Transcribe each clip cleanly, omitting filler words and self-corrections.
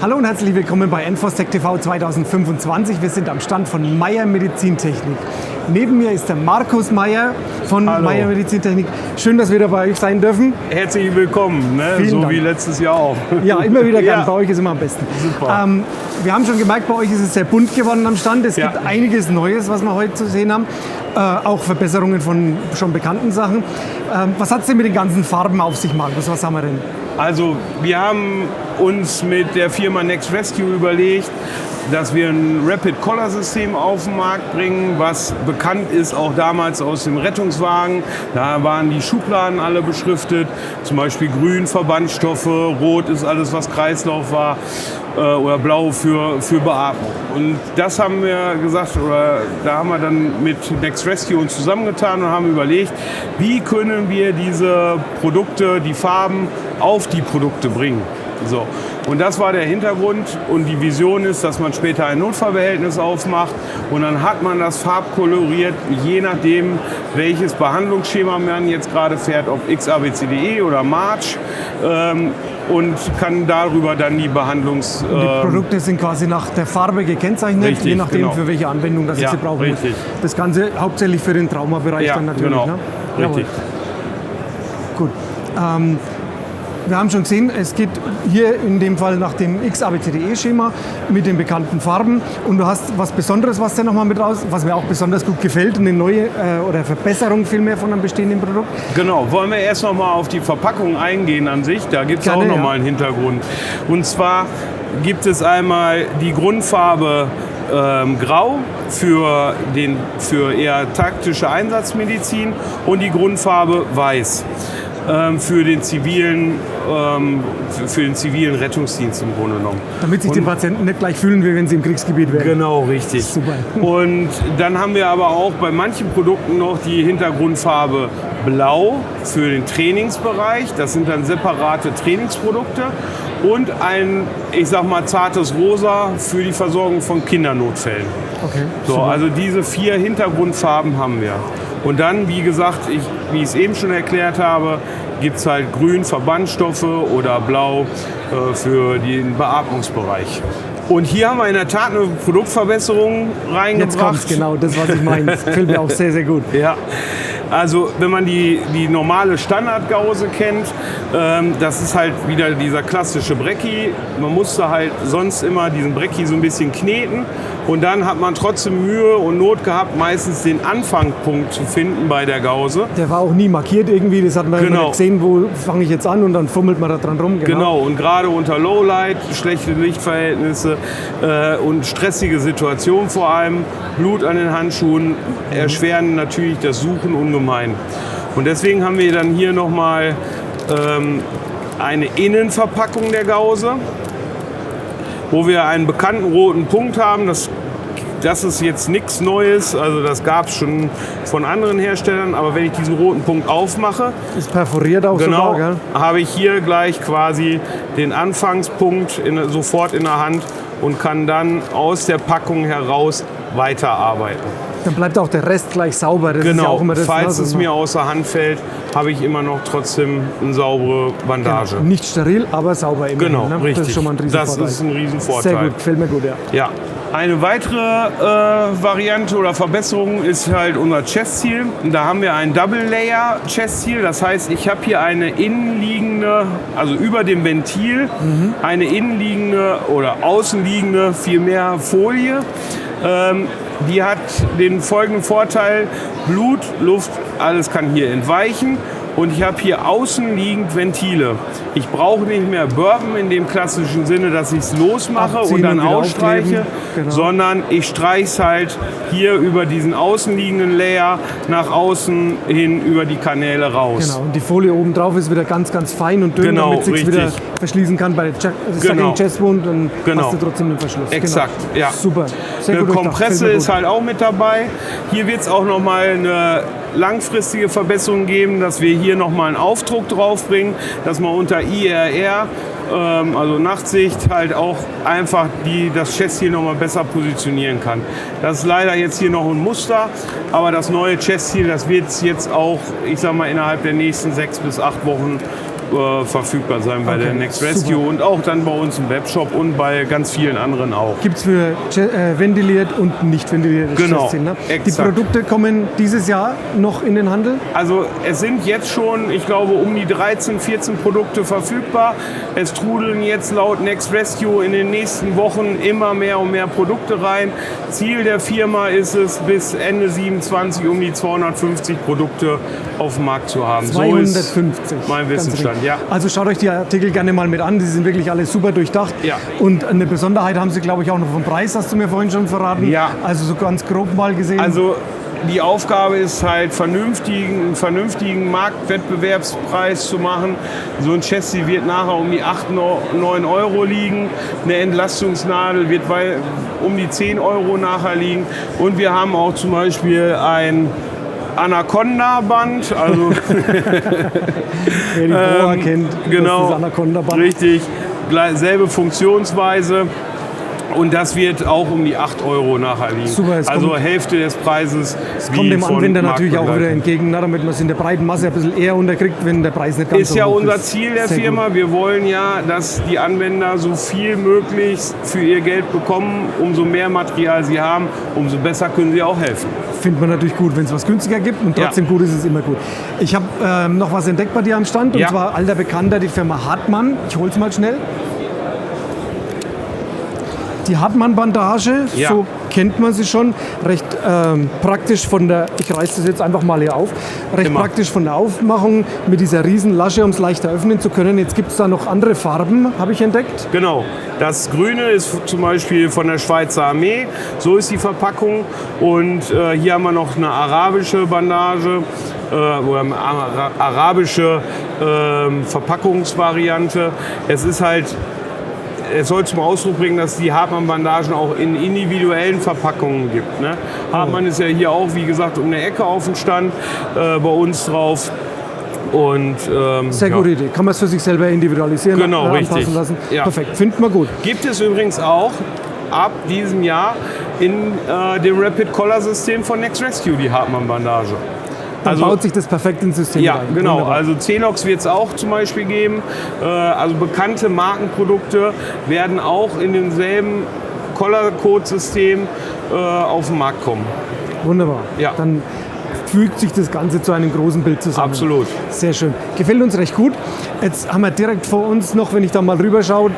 Hallo und herzlich willkommen bei Enfostec TV 2025. Wir sind am Stand von Meyer Medizintechnik. Neben mir ist der Markus Meyer von Meyer Medizintechnik. Schön, dass wir da bei euch sein dürfen. Herzlich willkommen, ne? So Dank. Wie letztes Jahr auch. Ja, immer wieder gern. Bei euch ist immer am besten. Super. Wir haben schon gemerkt, bei euch ist es sehr bunt geworden am Stand. Es gibt einiges Neues, was wir heute zu sehen haben. Auch Verbesserungen von schon bekannten Sachen. Was hat es denn mit den ganzen Farben auf sich, Markus? Was haben wir denn? Also wir haben uns mit der Firma Next Rescue überlegt, dass wir ein Rapid Color System auf den Markt bringen, was bekannt ist auch damals aus dem Rettungswagen. Da waren die Schubladen alle beschriftet, zum Beispiel grün Verbandstoffe, rot ist alles, was Kreislauf war, oder blau für Beatmung. Und das haben wir gesagt, oder da haben wir dann mit Next Rescue uns zusammengetan und haben überlegt, wie können wir diese Produkte, die Farben auf die Produkte bringen. So. Und das war der Hintergrund und die Vision ist, dass man später ein Notfallbehältnis aufmacht und dann hat man das farbkoloriert, je nachdem, welches Behandlungsschema man jetzt gerade fährt, ob XABCDE oder March, und kann darüber dann die Behandlungs... die Produkte sind quasi nach der Farbe gekennzeichnet, richtig, je nachdem, für welche Anwendung das ich sie brauchen muss. Das Ganze hauptsächlich für den Traumabereich dann natürlich. Genau. Ne? Richtig. Gut. Wir haben schon gesehen, es geht hier in dem Fall nach dem XABCDE-Schema mit den bekannten Farben. Und du hast was Besonderes, was da nochmal mit raus, was mir auch besonders gut gefällt, eine neue oder Verbesserung vielmehr von einem bestehenden Produkt. Genau, wollen wir erst nochmal auf die Verpackung eingehen an sich. Da gibt es auch nochmal einen Hintergrund. Und zwar gibt es einmal die Grundfarbe Grau für eher taktische Einsatzmedizin und die Grundfarbe Weiß. Für den zivilen Rettungsdienst im Grunde genommen. Damit sich die Patienten nicht gleich fühlen, wie wenn sie im Kriegsgebiet wären. Genau, richtig. Super. Und dann haben wir aber auch bei manchen Produkten noch die Hintergrundfarbe Blau für den Trainingsbereich. Das sind dann separate Trainingsprodukte. Und ein, ich sag mal, zartes Rosa für die Versorgung von Kindernotfällen. Okay. So, also diese 4 Hintergrundfarben haben wir. Und dann, wie gesagt, wie ich es eben schon erklärt habe, gibt es halt grün Verbandstoffe oder blau für den Beatmungsbereich. Und hier haben wir in der Tat eine Produktverbesserung reingebracht. Jetzt kommt's, genau, das, was ich meine. Das gefällt mir auch sehr, sehr gut. Ja. Also wenn man die normale Standardgause kennt, das ist halt wieder dieser klassische Brecki. Man musste halt sonst immer diesen Brecki so ein bisschen kneten und dann hat man trotzdem Mühe und Not gehabt, meistens den Anfangspunkt zu finden bei der Gause. Der war auch nie markiert irgendwie, das hat man immer gesehen, wo fange ich jetzt an und dann fummelt man da dran rum. Genau, und gerade unter Lowlight, schlechte Lichtverhältnisse und stressige Situationen vor allem, Blut an den Handschuhen erschweren natürlich das Suchen ungemein. Und deswegen haben wir dann hier nochmal eine Innenverpackung der Gause, wo wir einen bekannten roten Punkt haben. Das ist jetzt nichts Neues, also das gab es schon von anderen Herstellern, aber wenn ich diesen roten Punkt aufmache, ist perforiert auch sogar, gell? Habe ich hier gleich quasi den Anfangspunkt sofort in der Hand und kann dann aus der Packung heraus weiterarbeiten. Dann bleibt auch der Rest gleich sauber. Das ist ja auch immer das, falls es mir außer Hand fällt, habe ich immer noch trotzdem eine saubere Bandage. Genau. Nicht steril, aber sauber immerhin. Genau, ne? richtig. Das ist schon mal ein Riesenvorteil. Das ist ein Riesenvorteil. Sehr gut, gefällt mir gut, ja. Ja. Eine weitere Variante oder Verbesserung ist halt unser Chest-Seal. Da haben wir ein Double-Layer Chest-Seal. Das heißt, ich habe hier eine innenliegende, also über dem Ventil, eine innenliegende oder außenliegende, vielmehr Folie. Die hat den folgenden Vorteil: Blut, Luft, alles kann hier entweichen. Und ich habe hier außen liegend Ventile. Ich brauche nicht mehr Burpen in dem klassischen Sinne, dass ich es losmache und dann ausstreiche, sondern ich streiche es halt hier über diesen außenliegenden Layer nach außen hin über die Kanäle raus. Genau, und die Folie oben drauf ist wieder ganz, ganz fein und dünn, damit es sich wieder verschließen kann bei der Chestwound, dann hast du trotzdem den Verschluss. Exakt, ja. Super. Sehr eine gut Kompresse ist halt auch mit dabei. Hier wird es auch nochmal eine langfristige Verbesserung geben, dass wir hier nochmal einen Aufdruck draufbringen, dass man unter IRR, also Nachtsicht, halt auch einfach das Chest hier nochmal besser positionieren kann. Das ist leider jetzt hier noch ein Muster, aber das neue Chest hier, das wird jetzt auch, ich sag mal, innerhalb der nächsten 6 bis 8 Wochen verfügbar sein bei Okay, der Next Rescue super. und auch dann bei uns im Webshop und bei ganz vielen anderen auch. Gibt es für ventiliert und nicht ventilierte Genau, Chassis. Ne? Die exakt. Produkte kommen dieses Jahr noch in den Handel? Also es sind jetzt schon, ich glaube, um die 13, 14 Produkte verfügbar. Es trudeln jetzt laut Next Rescue in den nächsten Wochen immer mehr und mehr Produkte rein. Ziel der Firma ist es, bis Ende 27 um die 250 Produkte auf dem Markt zu haben. 250. So ist mein Wissensstand, ja. Also schaut euch die Artikel gerne mal mit an, die sind wirklich alle super durchdacht. Ja. Und eine Besonderheit haben sie, glaube ich, auch noch vom Preis, hast du mir vorhin schon verraten. Ja. Also so ganz grob mal gesehen. Also die Aufgabe ist halt, einen vernünftigen Marktwettbewerbspreis zu machen. So ein Chassis wird nachher um die 8, 9 Euro liegen. Eine Entlastungsnadel wird um die 10 Euro nachher liegen. Und wir haben auch zum Beispiel ein Anaconda-Band. Also wer die Boa kennt, genau, das ist das Anaconda-Band. richtig, selbe Funktionsweise. Und das wird auch um die 8 Euro nachher liegen. Super, es also kommt- Hälfte des Preises. Das kommt dem Anwender natürlich auch wieder entgegen, ne, damit man es in der breiten Masse ein bisschen eher unterkriegt, wenn der Preis nicht ganz Ist so ja hoch unser ist. Ziel der Sehr Firma. gut. Wir wollen ja, dass die Anwender so viel möglich für ihr Geld bekommen. Umso mehr Material sie haben, umso besser können sie auch helfen. Findet man natürlich gut, wenn es was günstiger gibt und trotzdem gut ist es immer gut. Ich habe noch was entdeckt bei dir am Stand und Ja. zwar alter Bekannter, die Firma Hartmann. Ich hol's mal schnell. Die Hartmann-Bandage, Ja. so kennt man sie schon, recht praktisch von der, ich reiße das jetzt einfach mal hier auf, recht Immer. praktisch von der Aufmachung mit dieser riesen Lasche, um es leichter öffnen zu können. Jetzt gibt es da noch andere Farben, habe ich entdeckt. Genau. Das Grüne ist zum Beispiel von der Schweizer Armee. So ist die Verpackung. Und hier haben wir noch eine arabische Bandage oder eine arabische Verpackungsvariante. Es soll zum Ausdruck bringen, dass die Hartmann-Bandagen auch in individuellen Verpackungen gibt. Ne? Hartmann ist ja hier auch, wie gesagt, um eine Ecke auf dem Stand bei uns drauf. Und, Sehr ja. gute Idee. Kann man es für sich selber individualisieren, Genau, anpassen richtig. lassen. Ja. Perfekt, findet man gut. Gibt es übrigens auch ab diesem Jahr in dem Rapid Collar System von Next Rescue die Hartmann-Bandage. Dann baut sich das perfekt ins System Ja, rein. genau. Wunderbar. Also Celox wird es auch zum Beispiel geben. Also bekannte Markenprodukte werden auch in demselben Collar-Code-System auf den Markt kommen. Wunderbar. Ja. Dann fügt sich das Ganze zu einem großen Bild zusammen. Absolut. Sehr schön. Gefällt uns recht gut. Jetzt haben wir direkt vor uns noch, wenn ich da mal rüber schaue,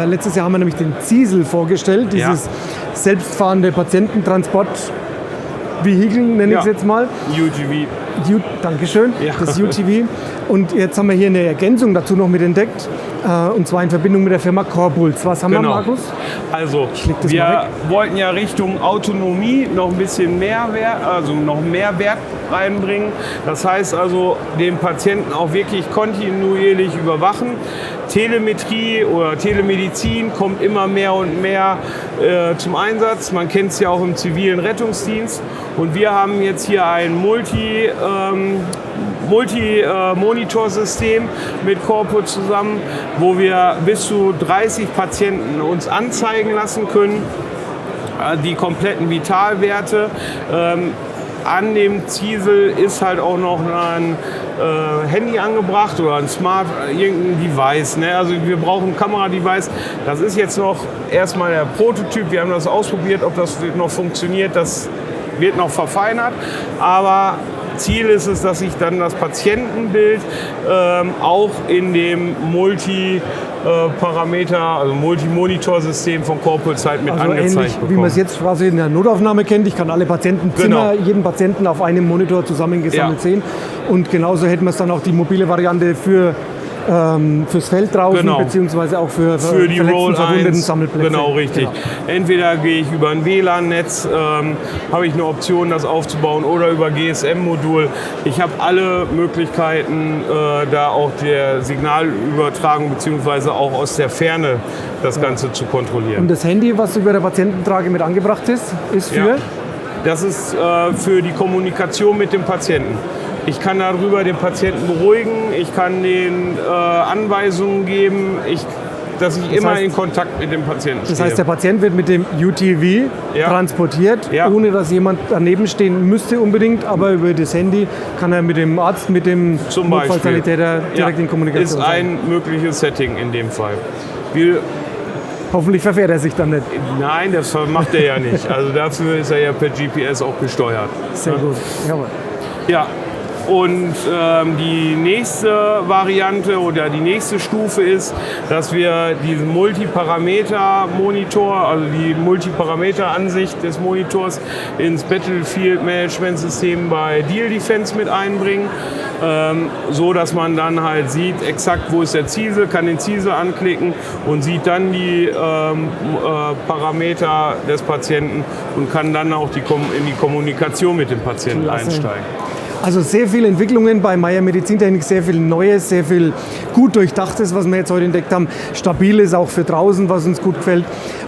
letztes Jahr haben wir nämlich den Ziesel vorgestellt, Ja. dieses selbstfahrende Patiententransport-Vehikel, nenne ich es Ja. jetzt mal. UGV. Dankeschön, Ja. das UTV. Und jetzt haben wir hier eine Ergänzung dazu noch mit entdeckt, und zwar in Verbindung mit der Firma Corpuls. Was haben wir, Markus? Also leg das mal wir weg. wollten ja Richtung Autonomie noch ein bisschen mehr Wert, also noch mehr Wert reinbringen. Das heißt also, den Patienten auch wirklich kontinuierlich überwachen. Telemetrie oder Telemedizin kommt immer mehr und mehr zum Einsatz. Man kennt es ja auch im zivilen Rettungsdienst. Und wir haben jetzt hier ein Multi-Monitor-System mit Corpus zusammen, wo wir bis zu 30 Patienten uns anzeigen lassen können, die kompletten Vitalwerte. An dem Ziesel ist halt auch noch ein Handy angebracht oder ein irgendein Device. Ne? Also wir brauchen ein Kameradevice. Das ist jetzt noch erstmal der Prototyp. Wir haben das ausprobiert, ob das noch funktioniert. Das wird noch verfeinert. Aber Ziel ist es, dass ich dann das Patientenbild auch in dem also Multi-Monitor-System von Corpuls halt mit Also angezeigt ähnlich bekomme. wie man es jetzt quasi in der Notaufnahme kennt. Ich kann alle Patientenzimmer, jeden Patienten auf einem Monitor zusammengesammelt sehen. Und genauso hätten wir es dann auch die mobile Variante fürs Feld draußen, Genau. beziehungsweise auch für für die verletzten, Roll verwundeten 1, Sammelplätze. genau richtig. Genau. Entweder gehe ich über ein WLAN-Netz, habe ich eine Option, das aufzubauen, oder über GSM-Modul. Ich habe alle Möglichkeiten, da auch der Signalübertragung beziehungsweise auch aus der Ferne das Ganze zu kontrollieren. Und das Handy, was über der Patiententrage mit angebracht ist für? Ja. Das ist für die Kommunikation mit dem Patienten. Ich kann darüber den Patienten beruhigen, ich kann den Anweisungen geben, ich dass ich immer in Kontakt mit dem Patienten stehe. Das heißt, der Patient wird mit dem UTV transportiert, ohne dass jemand daneben stehen müsste unbedingt, aber über das Handy kann er mit dem Arzt, mit dem Notfallsanitäter direkt in Kommunikation sein. Ist ein mögliches Setting in dem Fall. Hoffentlich verfährt er sich dann nicht. Nein, das macht er ja nicht. Also dafür ist er ja per GPS auch gesteuert. Sehr gut. Jawohl. Ja. Und die nächste Variante oder die nächste Stufe ist, dass wir diesen Multiparameter-Monitor, also die Multiparameter-Ansicht des Monitors ins Battlefield-Management-System bei Deal Defense mit einbringen, so dass man dann halt sieht, exakt wo ist der Ziesel, kann den Ziesel anklicken und sieht dann die Parameter des Patienten und kann dann auch in die Kommunikation mit dem Patienten einsteigen. Also sehr viele Entwicklungen bei Meyer Medizintechnik, sehr viel Neues, sehr viel gut Durchdachtes, was wir jetzt heute entdeckt haben. Stabiles auch für draußen, was uns gut gefällt.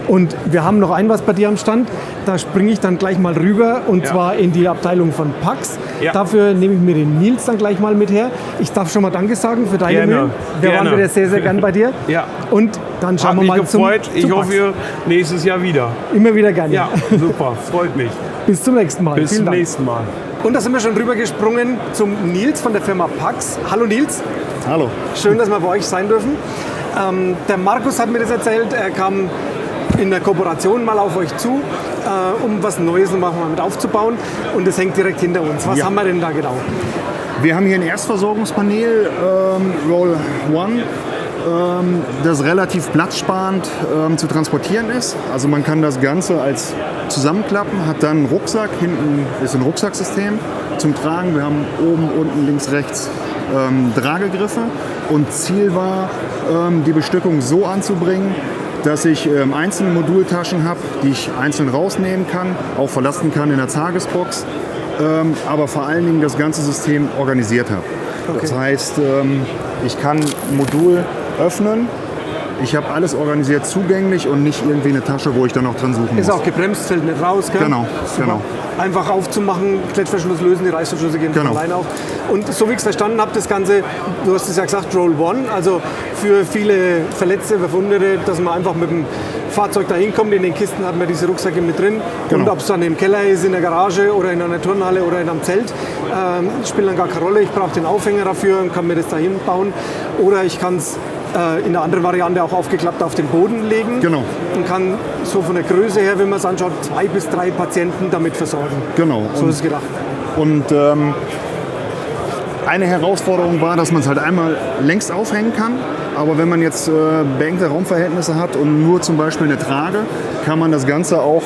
Und wir haben noch was bei dir am Stand. Da springe ich dann gleich mal rüber und zwar in die Abteilung von PAX. Ja. Dafür nehme ich mir den Nils dann gleich mal mit her. Ich darf schon mal Danke sagen für deine Mühe. Wir waren wieder sehr, sehr gern bei dir. Ja. Und dann schauen wir mal zum gefreut. Ich hoffe, nächstes Jahr wieder. Immer wieder gerne. Ja, super. Freut mich. Bis zum nächsten Mal. Bis zum nächsten Mal. Und da sind wir schon rübergesprungen zum Nils von der Firma PAX. Hallo Nils. Hallo. Schön, dass wir bei euch sein dürfen. Der Markus hat mir das erzählt. Er kam in der Kooperation mal auf euch zu, um was Neues mal mit aufzubauen. Und das hängt direkt hinter uns. Was haben wir denn da genau? Wir haben hier ein Erstversorgungspanel, Roll One, das relativ platzsparend zu transportieren ist. Also man kann das Ganze als zusammenklappen, hat dann einen Rucksack, hinten ist ein Rucksacksystem zum Tragen. Wir haben oben, unten, links, rechts Tragegriffe und Ziel war, die Bestückung so anzubringen, dass ich einzelne Modultaschen habe, die ich einzeln rausnehmen kann, auch verlasten kann in der Tagesbox, aber vor allen Dingen das ganze System organisiert habe. Okay. Das heißt, ich kann ein Modul öffnen, ich habe alles organisiert zugänglich und nicht irgendwie eine Tasche, wo ich dann noch dran suchen muss. Ist auch gebremst, fällt nicht raus, gell? Genau, genau. Einfach aufzumachen, Klettverschluss lösen, die Reißverschlüsse gehen von alleine auf. Und so wie ich es verstanden habe, das Ganze, du hast es ja gesagt, Roll One, also für viele Verletzte, Verwundete, dass man einfach mit dem Fahrzeug da hinkommt, in den Kisten hat man diese Rucksäcke mit drin. Genau. Und ob es dann im Keller ist, in der Garage oder in einer Turnhalle oder in einem Zelt, spielt dann gar keine Rolle. Ich brauche den Aufhänger dafür und kann mir das da hinbauen. Oder ich kann es in der anderen Variante auch aufgeklappt auf den Boden legen. Genau. Und kann so von der Größe her, wenn man es anschaut, 2 bis 3 Patienten damit versorgen. Genau. So ist es gedacht. Und eine Herausforderung war, dass man es halt einmal längs aufhängen kann. Aber wenn man jetzt beengte Raumverhältnisse hat und nur zum Beispiel eine Trage, kann man das Ganze auch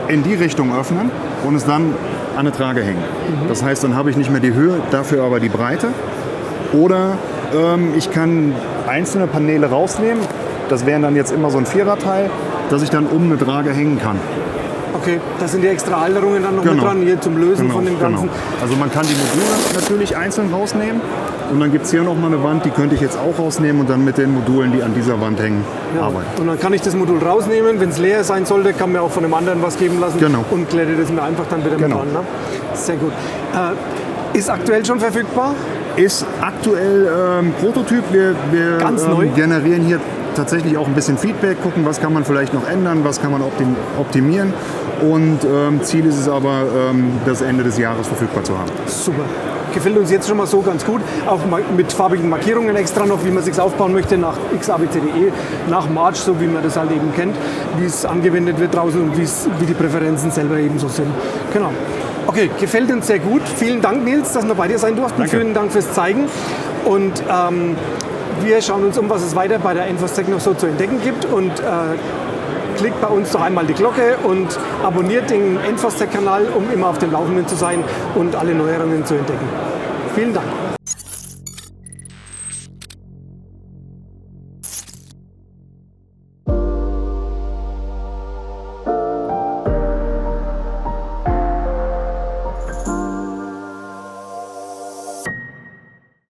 in die Richtung öffnen und es dann an eine Trage hängen. Das heißt, dann habe ich nicht mehr die Höhe, dafür aber die Breite. Oder ich kann einzelne Paneele rausnehmen. Das wären dann jetzt immer so ein Viererteil, dass ich dann um eine Trage hängen kann. Okay, das sind die extra Halterungen dann noch mit dran, hier zum Lösen von dem Ganzen. Also man kann die Module natürlich einzeln rausnehmen. Und dann gibt es hier nochmal eine Wand, die könnte ich jetzt auch rausnehmen und dann mit den Modulen, die an dieser Wand hängen, arbeiten. Und dann kann ich das Modul rausnehmen, wenn es leer sein sollte, kann mir auch von dem anderen was geben lassen und klette das mir einfach dann wieder mit an. Ne? Sehr gut. Ist aktuell schon verfügbar? Ist aktuell Prototyp. Wir ganz neu. Generieren hier tatsächlich auch ein bisschen Feedback, gucken, was kann man vielleicht noch ändern, was kann man optimieren. Und Ziel ist es aber, das Ende des Jahres verfügbar zu haben. Super. Gefällt uns jetzt schon mal so ganz gut. Auch mit farbigen Markierungen extra noch, wie man es sich aufbauen möchte nach xabcde, nach March, so wie man das halt eben kennt, wie es angewendet wird draußen und wie die Präferenzen selber eben so sind. Genau. Okay, gefällt uns sehr gut. Vielen Dank, Nils, dass wir bei dir sein durften. Danke. Vielen Dank fürs Zeigen. Und wir schauen uns um, was es weiter bei der Enfostec noch so zu entdecken gibt. Und klickt bei uns doch einmal die Glocke und abonniert den Enfostec-Kanal, um immer auf dem Laufenden zu sein und alle Neuerungen zu entdecken. Vielen Dank.